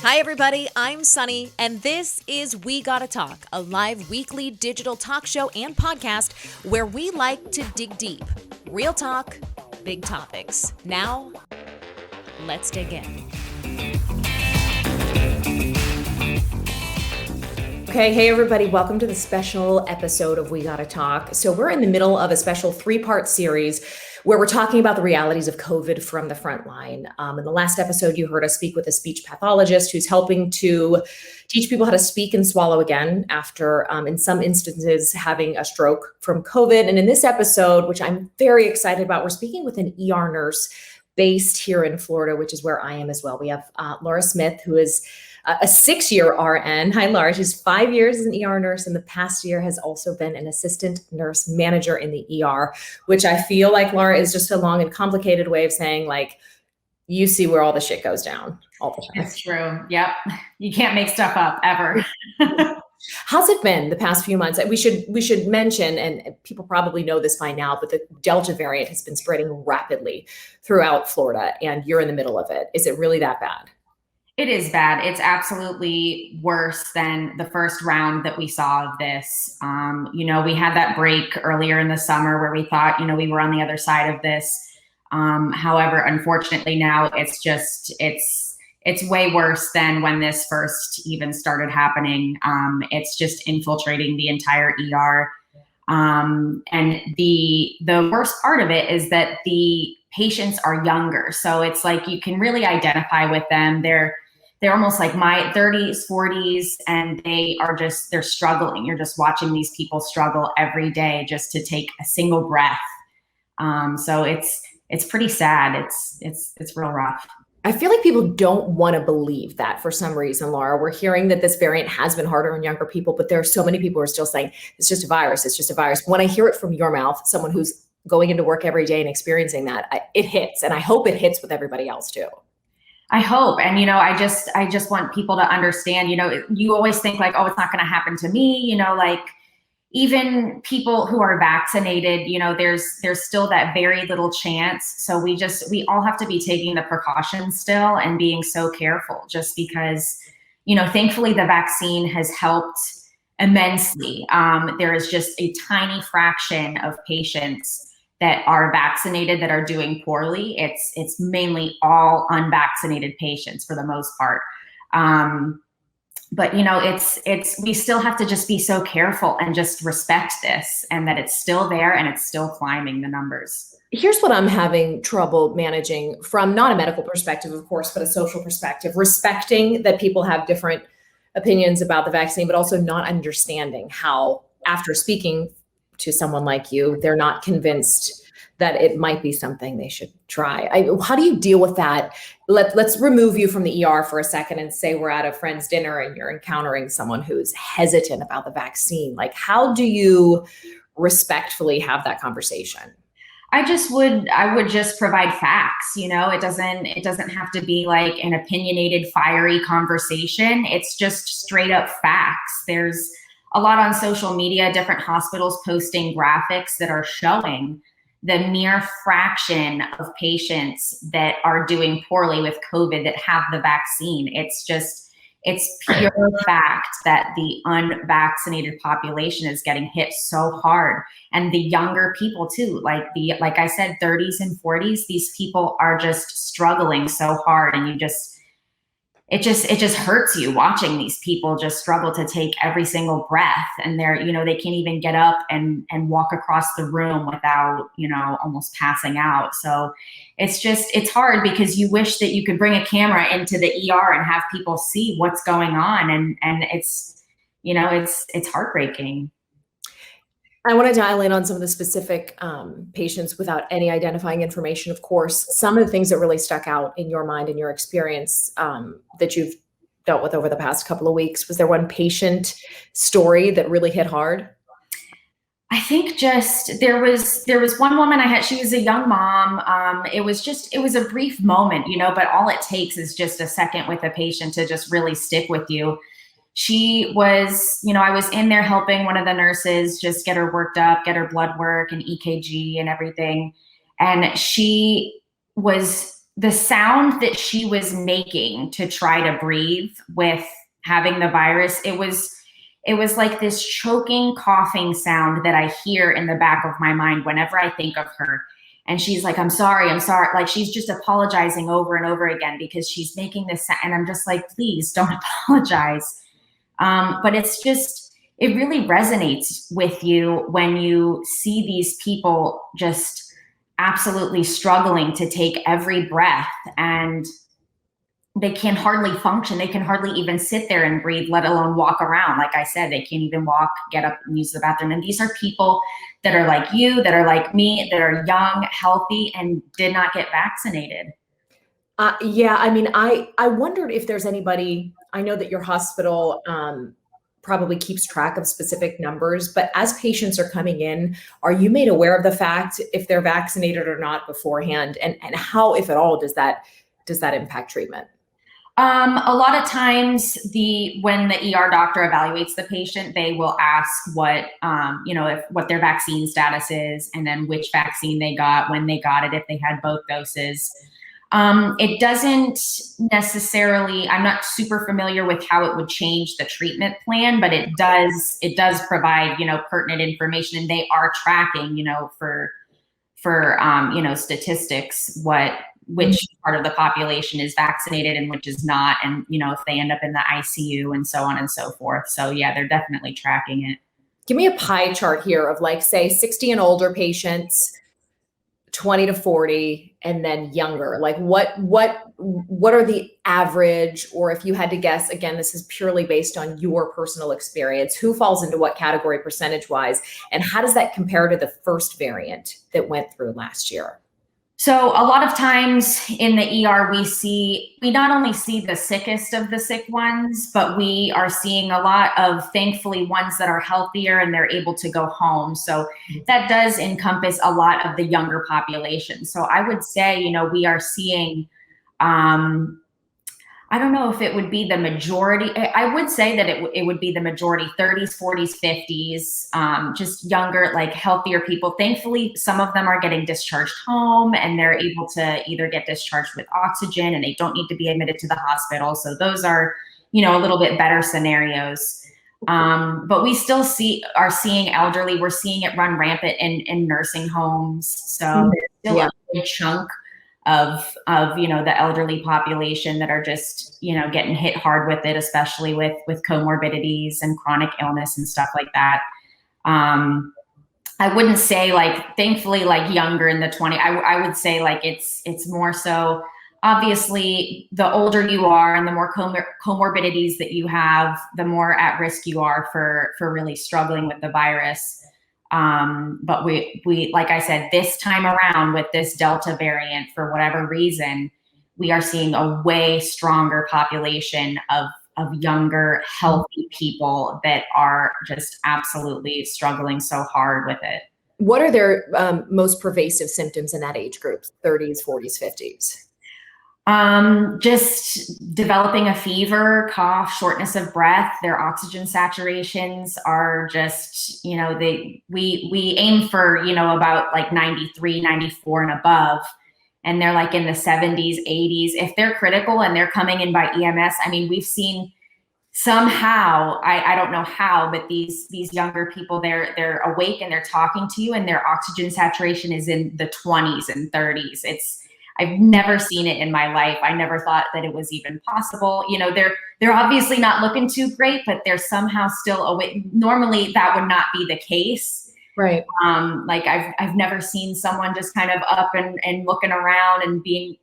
Hi, everybody. I'm Sonni, and this is We Gotta Talk, a live weekly digital talk show and podcast where we like to dig deep. Real talk, big topics. Now, let's dig in. Okay, hey everybody, welcome to the special episode of We Gotta Talk. So we're in the middle of a special 3-part series where we're talking about the realities of COVID from the front line. In the last episode, you heard us speak with a speech pathologist who's helping to teach people how to speak and swallow again after, in some instances, having a stroke from COVID. And in this episode, which I'm very excited about, we're speaking with an ER nurse based here in Florida, which is where I am as well. We have Laura Smith, who is a 6-year RN. Hi, Laura. She's 5 years as an ER nurse, and the past year has also been an assistant nurse manager in the ER, which I feel like, Laura, is just a long and complicated way of saying, like, you see where all the shit goes down all the time. It's true. Yep. You can't make stuff up ever. How's it been the past few months? We should mention, and people probably know this by now, but the Delta variant has been spreading rapidly throughout Florida, and you're in the middle of it. Is it really that bad? It is bad. It's absolutely worse than the first round that we saw of this. We had that break earlier in the summer where we thought, we were on the other side of this. However, unfortunately now it's way worse than when this first even started happening. It's just infiltrating the entire ER. And the worst part of it is that the patients are younger. So it's like you can really identify with them. They're almost like my 30s, 40s, and they're struggling. You're just watching these people struggle every day just to take a single breath. So it's pretty sad. It's real rough. I feel like people don't want to believe that for some reason, Laura. We're hearing that this variant has been harder on younger people, but there are so many people who are still saying it's just a virus. It's just a virus. When I hear it from your mouth, someone who's going into work every day and experiencing that, it hits, and I hope it hits with everybody else too. I hope. And, I just want people to understand, you always think like, oh, it's not going to happen to me, like even people who are vaccinated, there's still that very little chance. So we all have to be taking the precautions still and being so careful just because, thankfully the vaccine has helped immensely. There is just a tiny fraction of patients that are vaccinated that are doing poorly. It's mainly all unvaccinated patients for the most part. But we still have to just be so careful and just respect this and that it's still there and it's still climbing the numbers. Here's what I'm having trouble managing from not a medical perspective, of course, but a social perspective, respecting that people have different opinions about the vaccine, but also not understanding how, after speaking to someone like you, they're not convinced that it might be something they should try. How do you deal with that? Let's remove you from the ER for a second and say we're at a friend's dinner and you're encountering someone who's hesitant about the vaccine. Like, how do you respectfully have that conversation? I would just provide facts. It doesn't have to be like an opinionated, fiery conversation. It's just straight up facts. There's a lot on social media, different hospitals posting graphics that are showing the mere fraction of patients that are doing poorly with COVID that have the vaccine. It's pure fact that the unvaccinated population is getting hit so hard. And the younger people too, like I said, 30s and 40s, these people are just struggling so hard. And it just hurts you watching these people just struggle to take every single breath. And they can't even get up and walk across the room without, almost passing out. So it's hard because you wish that you could bring a camera into the ER and have people see what's going on. And it's heartbreaking. I want to dial in on some of the specific patients without any identifying information, of course. Some of the things that really stuck out in your mind and your experience that you've dealt with over the past couple of weeks. Was there one patient story that really hit hard? I think there was one woman I had, she was a young mom. It was a brief moment, but all it takes is just a second with a patient to just really stick with you. She was, I was in there helping one of the nurses just get her worked up, get her blood work and EKG and everything. And she was the sound that she was making to try to breathe with having the virus, it was like this choking, coughing sound that I hear in the back of my mind whenever I think of her. And she's like, I'm sorry, I'm sorry. Like she's just apologizing over and over again because she's making this sound. And I'm just like, please don't apologize. But it's just, it really resonates with you when you see these people just absolutely struggling to take every breath, and they can hardly function. They can hardly even sit there and breathe, let alone walk around. Like I said, they can't even walk, get up and use the bathroom. And these are people that are like you, that are like me, that are young, healthy, and did not get vaccinated. Yeah, I mean, I wondered if there's anybody. I know that your hospital probably keeps track of specific numbers, but as patients are coming in, are you made aware of the fact if they're vaccinated or not beforehand, and how, if at all, does that impact treatment? A lot of times when the ER doctor evaluates the patient, they will ask what, what their vaccine status is, and then which vaccine they got, when they got it, if they had both doses. It doesn't necessarily, I'm not super familiar with how it would change the treatment plan, but it does provide, pertinent information, and they are tracking, for statistics, which part of the population is vaccinated and which is not, and if they end up in the ICU and so on and so forth. So yeah, they're definitely tracking it. Give me a pie chart here of, like, say 60 and older patients, 20 to 40, and then younger. Like what are the average, or if you had to guess, again, this is purely based on your personal experience, who falls into what category percentage wise, and how does that compare to the first variant that went through last year? So a lot of times in the ER, we not only see the sickest of the sick ones, but we are seeing a lot of, thankfully, ones that are healthier and they're able to go home. So that does encompass a lot of the younger population. So I would say, we are seeing, I don't know if it would be the majority. I would say that it would be the majority, 30s, 40s, 50s, just younger, like healthier people. Thankfully, some of them are getting discharged home and they're able to either get discharged with oxygen and they don't need to be admitted to the hospital. So those are, a little bit better scenarios. But we still are seeing elderly. We're seeing it run rampant in nursing homes. So there's still a good chunk of the elderly population that are just getting hit hard with it, especially with comorbidities and chronic illness and stuff like that. I wouldn't say, like, thankfully, like younger in the 20s. I would say like it's more so, obviously the older you are and the more comorbidities that you have, the more at risk you are for really struggling with the virus. But we, like I said, this time around with this Delta variant, for whatever reason, we are seeing a way stronger population of younger, healthy people that are just absolutely struggling so hard with it. What are their most pervasive symptoms in that age group, 30s, 40s, 50s? Just developing a fever, cough, shortness of breath. Their oxygen saturations are just, we aim for, about like 93, 94 and above. And they're like in the 70s, 80s. If they're critical and they're coming in by EMS, I mean, we've seen somehow, I don't know how, but these younger people, they're awake and they're talking to you and their oxygen saturation is in the 20s and 30s. I've never seen it in my life. I never thought that it was even possible. They're obviously not looking too great, but they're somehow still awake. Normally that would not be the case. Right. Like I've never seen someone just kind of up and looking around and being,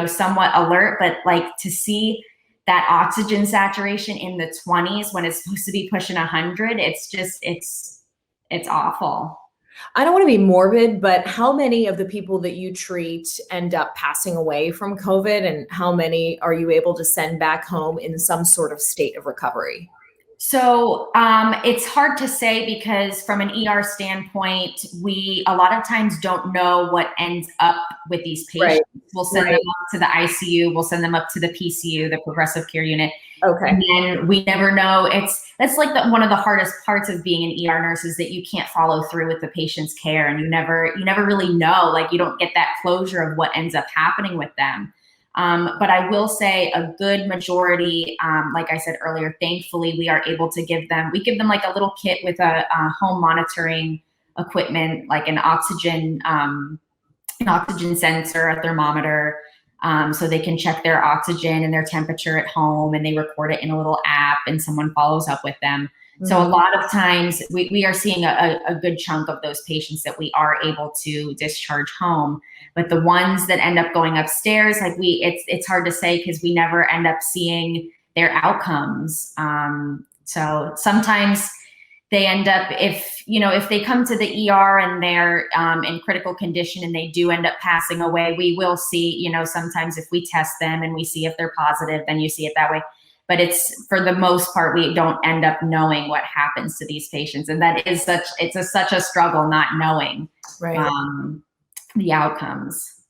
somewhat alert, but like to see that oxygen saturation in the 20s when it's supposed to be pushing 100, it's just, it's awful. I don't want to be morbid, but how many of the people that you treat end up passing away from COVID, and how many are you able to send back home in some sort of state of recovery? So it's hard to say, because from an ER standpoint, we a lot of times don't know what ends up with these patients. Right. We'll send them up to the ICU. We'll send them up to the PCU, the progressive care unit. Okay. And then we never know. That's like one of the hardest parts of being an ER nurse, is that you can't follow through with the patient's care, and you never really know. Like, you don't get that closure of what ends up happening with them. But I will say a good majority, like I said earlier, thankfully we are able to give them like a little kit with a home monitoring equipment, like an oxygen sensor, a thermometer, so they can check their oxygen and their temperature at home, and they record it in a little app and someone follows up with them. So a lot of times we are seeing a good chunk of those patients that we are able to discharge home. But the ones that end up going upstairs, like it's hard to say because we never end up seeing their outcomes. So sometimes they end up, if they come to the ER and they're in critical condition and they do end up passing away, we will see, sometimes if we test them and we see if they're positive, then you see it that way. But it's, for the most part, we don't end up knowing what happens to these patients. And that is such a struggle not knowing the outcomes.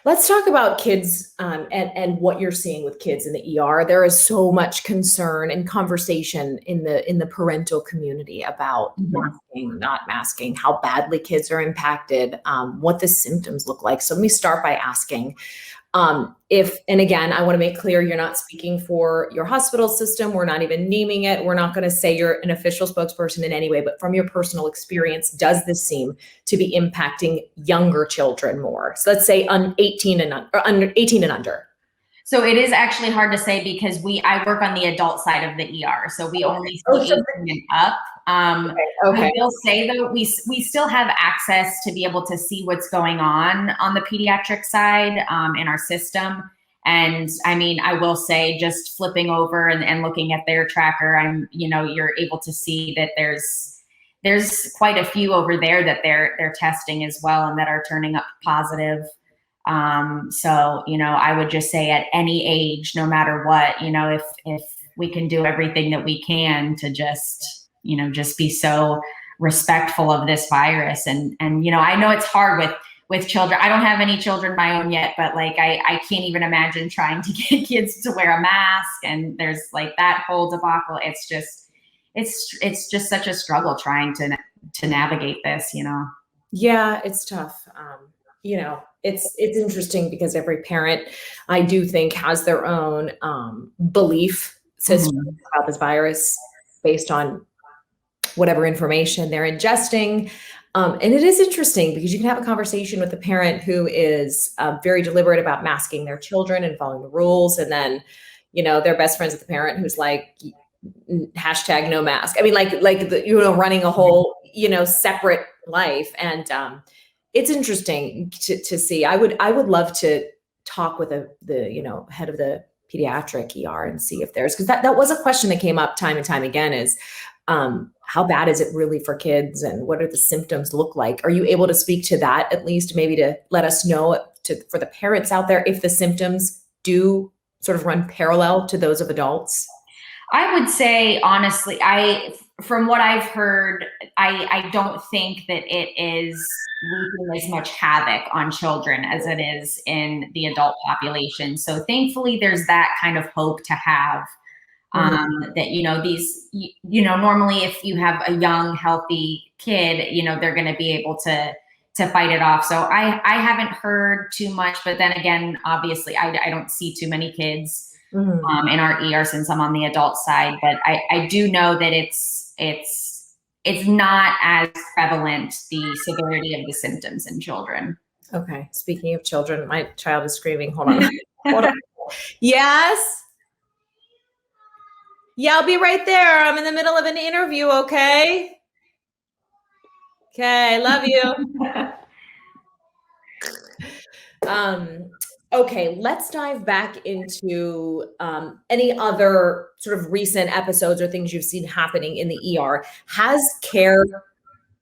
Let's talk about kids and what you're seeing with kids in the ER. There is so much concern and conversation in the parental community about masking, not masking, how badly kids are impacted, what the symptoms look like. So let me start by asking, and again, I want to make clear, you're not speaking for your hospital system. We're not even naming it. We're not going to say you're an official spokesperson in any way, but from your personal experience, does this seem to be impacting younger children more? So let's say under 18 and under. So it is actually hard to say because I work on the adult side of the ER. So we only see 18 and up. I will say though, we still have access to be able to see what's going on the pediatric side in our system. And I mean, I will say, just flipping over and looking at their tracker, you're able to see that there's quite a few over there that they're testing as well and that are turning up positive. So, I would just say at any age, no matter what, if we can do everything that we can to just be so respectful of this virus. And I know it's hard with children. I don't have any children of my own yet, but like, I can't even imagine trying to get kids to wear a mask. And there's like that whole debacle. It's just such a struggle trying to navigate this, Yeah, it's tough. It's interesting because every parent, I do think, has their own belief system about this virus based on whatever information they're ingesting. And it is interesting because you can have a conversation with a parent who is very deliberate about masking their children and following the rules. And then, they're best friends with the parent who's like, hashtag no mask. I mean, running a whole, separate life. And it's interesting to see. I would love to talk with the head of the pediatric ER and see if there's, because that was a question that came up time and time again, is how bad is it really for kids and what are the symptoms look like? Are you able to speak to that, at least maybe to let us know for the parents out there, if the symptoms do sort of run parallel to those of adults? I would say, honestly, from what I've heard, I don't think that it is wreaking as much havoc on children as it is in the adult population. So thankfully, there's that kind of hope to have. That, normally if you have a young, healthy kid, they're going to be able to fight it off. So I haven't heard too much, but then again, obviously I don't see too many kids in our ER since I'm on the adult side, but I do know that it's not as prevalent, the severity of the symptoms in children. Okay. Speaking of children, my child is screaming. Hold on. Hold on. Yes. Yeah, I'll be right there. I'm in the middle of an interview. Okay. Okay. Love you. Okay. Let's dive back into any other sort of recent episodes or things you've seen happening in the ER. Has care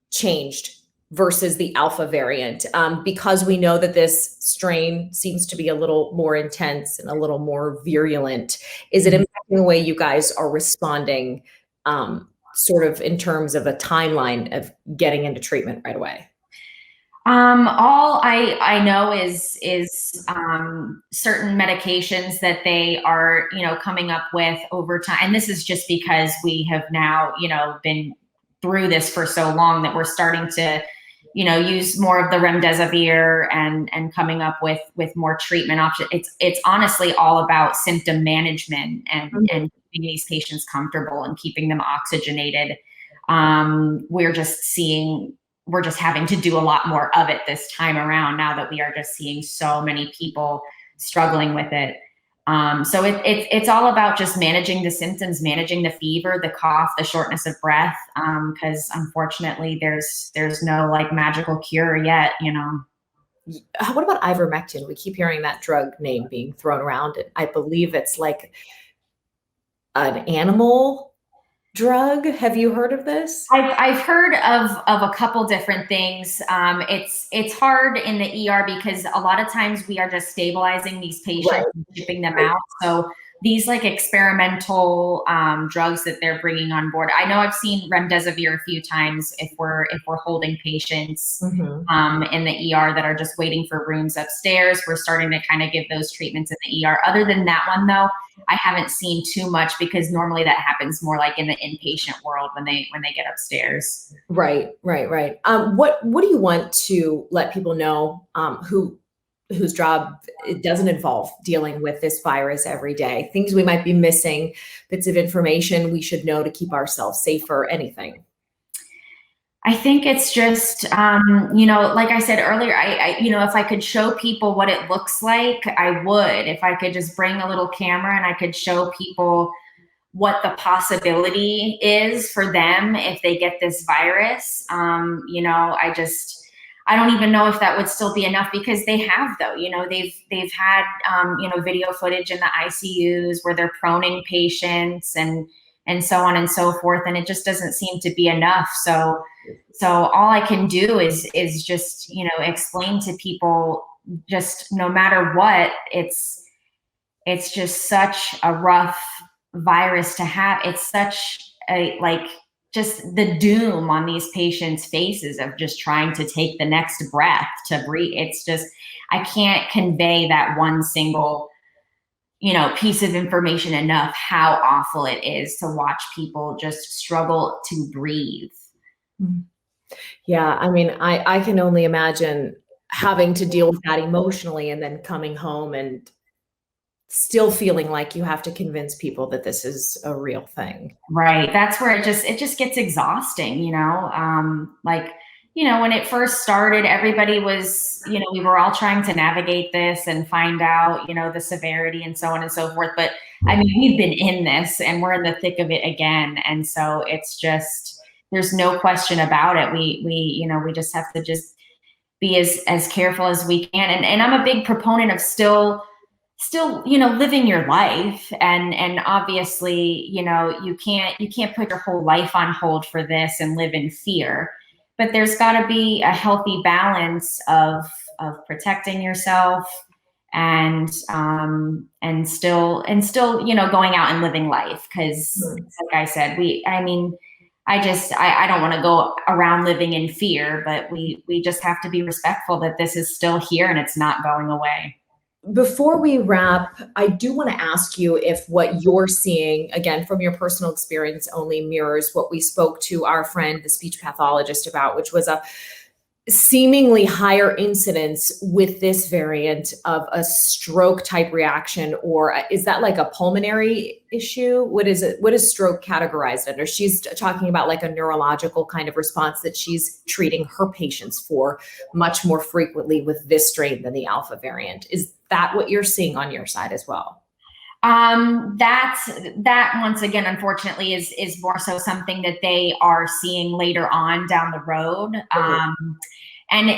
changed versus the Alpha variant? Because we know that this strain seems to be a little more intense and a little more virulent. Is it impacting the way you guys are responding, sort of in terms of a timeline of getting into treatment right away? All I know is certain medications that they are, coming up with over time. And this is just because we have now, been through this for so long that we're starting to, use more of the remdesivir and coming up with more treatment options. It's honestly all about symptom management and keeping these patients comfortable and keeping them oxygenated. We're just having to do a lot more of it this time around, now that we are just seeing so many people struggling with it. So it's all about just managing the symptoms, managing the fever, the cough, the shortness of breath, because unfortunately there's no like magical cure yet, What about ivermectin? We keep hearing that drug name being thrown around. I believe it's like an animal drug. Have you heard of this? I've heard of a couple different things. It's hard in the ER because a lot of times we are just stabilizing these patients Right. and shipping them out. So these like experimental drugs that they're bringing on board. I know I've seen remdesivir a few times if we're holding patients in the ER that are just waiting for rooms upstairs. We're starting to kind of give those treatments in the ER. Other than that one though, I haven't seen too much because normally that happens more like in the inpatient world when they get upstairs. Right. What do you want to let people know whose job it doesn't involve dealing with this virus every day? Things we might be missing, bits of information we should know to keep ourselves safer, anything. I think it's just, like I said earlier, if I could show people what it looks like, I would. If I could just bring a little camera and I could show people what the possibility is for them if they get this virus, I don't even know if that would still be enough, because they have though, they've had, video footage in the ICUs where they're proning patients and so on and so forth. And it just doesn't seem to be enough. So all I can do is just, explain to people, just no matter what, it's just such a rough virus to have. It's such a, just the doom on these patients' faces of just trying to take the next breath to breathe. It's just, I can't convey that one single, piece of information enough, how awful it is to watch people just struggle to breathe. Yeah, I mean, I can only imagine having to deal with that emotionally and then coming home and still feeling like you have to convince people that this is a real thing. Right. That's where it just gets exhausting, when it first started, everybody was, we were all trying to navigate this and find out, the severity and so on and so forth. But I mean, we've been in this and we're in the thick of it again. And so it's just, there's no question about it. We just have to just be as careful as we can. And I'm a big proponent of still, living your life. And obviously, you can't put your whole life on hold for this and live in fear, but there's gotta be a healthy balance of protecting yourself and still, going out and living life. Cause like I said, I don't want to go around living in fear, but we just have to be respectful that this is still here and it's not going away. Before we wrap, I do want to ask you if what you're seeing, again, from your personal experience, only mirrors what we spoke to our friend, the speech pathologist, about, which was a seemingly higher incidence with this variant of a stroke type reaction, or is that like a pulmonary issue? What is it? What is stroke categorized under? She's talking about like a neurological kind of response that she's treating her patients for much more frequently with this strain than the alpha variant. Is that what you're seeing on your side as well? That once again, unfortunately, is more so something that they are seeing later on down the road. And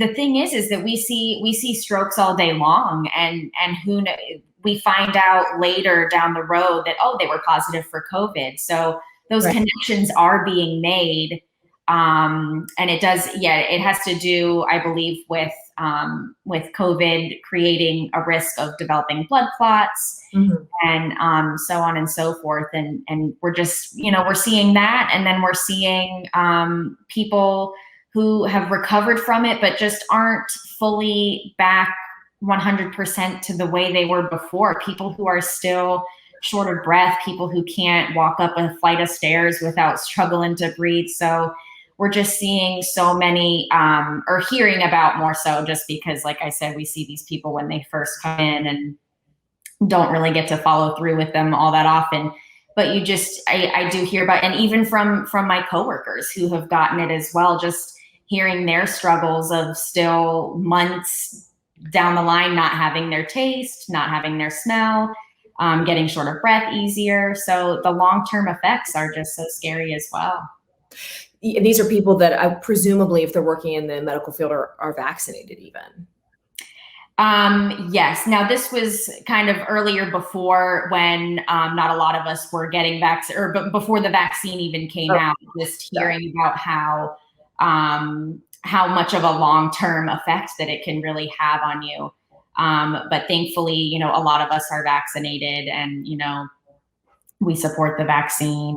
the thing is that we see strokes all day long, and we find out later down the road that, oh, they were positive for COVID. So those connections are being made. And it has to do, I believe, with COVID creating a risk of developing blood clots and so on and so forth. And we're just, we're seeing that. And then we're seeing people who have recovered from it, but just aren't fully back 100% to the way they were before. People who are still short of breath, people who can't walk up a flight of stairs without struggling to breathe. So we're just seeing so many, or hearing about more so, just because, like I said, we see these people when they first come in and don't really get to follow through with them all that often. But I do hear about, and even from my coworkers who have gotten it as well, just hearing their struggles of still months down the line, not having their taste, not having their smell, getting short of breath easier. So the long-term effects are just so scary as well. These are people that presumably, if they're working in the medical field, are vaccinated even. Yes. Now, this was kind of earlier, before, when not a lot of us were getting vaccinated, or before the vaccine even came out, just hearing about how much of a long-term effect that it can really have on you. But thankfully, a lot of us are vaccinated, and, we support the vaccine,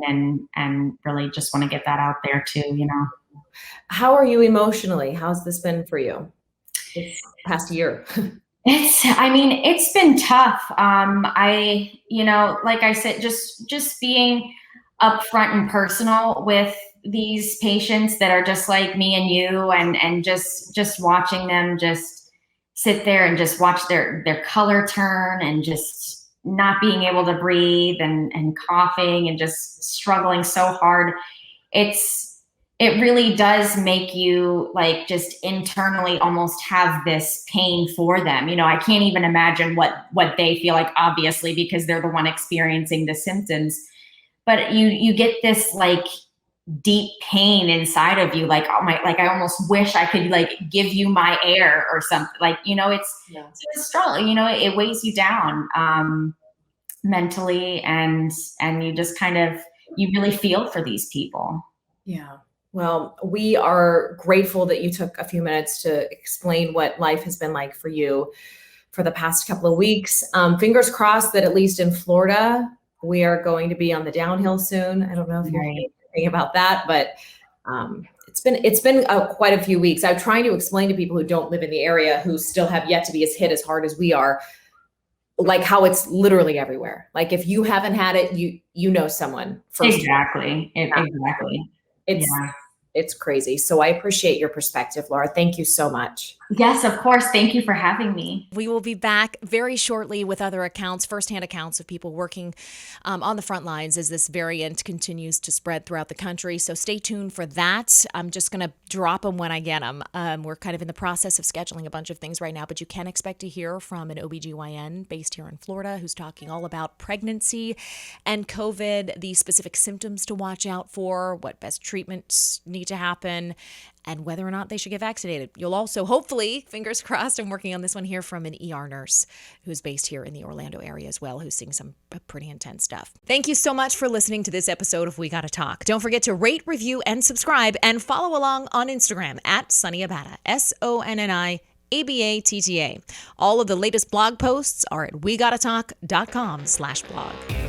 and really just want to get that out there too. How are you emotionally? How's this been for you this past year? It's been tough. Like I said, just being upfront and personal with these patients that are just like me and you, and just watching them just sit there and just watch their color turn, and just not being able to breathe, and coughing, and just struggling so hard. It really does make you, like, just internally almost have this pain for them. I can't even imagine what they feel like, obviously, because they're the one experiencing the symptoms. But you get this, like, deep pain inside of you, like, oh my, like, I almost wish I could, like, give you my air or something. Like, it's a struggle. It weighs you down mentally, and you just kind of, you really feel for these people. Yeah. Well, we are grateful that you took a few minutes to explain what life has been like for you for the past couple of weeks. Fingers crossed that at least in Florida, we are going to be on the downhill soon. I don't know if you're thinking about that, but it's been quite a few weeks. I'm trying to explain to people who don't live in the area, who still have yet to be as hit as hard as we are, like, how it's literally everywhere. Like, if you haven't had it, you know someone. Exactly. Exactly. It's crazy. So I appreciate your perspective, Laura. Thank you so much. Yes, of course. Thank you for having me. We will be back very shortly with other accounts, firsthand accounts of people working on the front lines as this variant continues to spread throughout the country. So stay tuned for that. I'm just going to drop them when I get them. We're kind of in the process of scheduling a bunch of things right now, but you can expect to hear from an OBGYN based here in Florida who's talking all about pregnancy and COVID, the specific symptoms to watch out for, what best treatments need to happen, and whether or not they should get vaccinated. You'll also, hopefully, fingers crossed, I'm working on this one, hear from an ER nurse who's based here in the Orlando area as well, who's seeing some pretty intense stuff. Thank you so much for listening to this episode of We Gotta Talk. Don't forget to rate, review, and subscribe, and follow along on Instagram at Sonni Abatta, SONNI ABATTA. All of the latest blog posts are at wegottatalk.com/blog.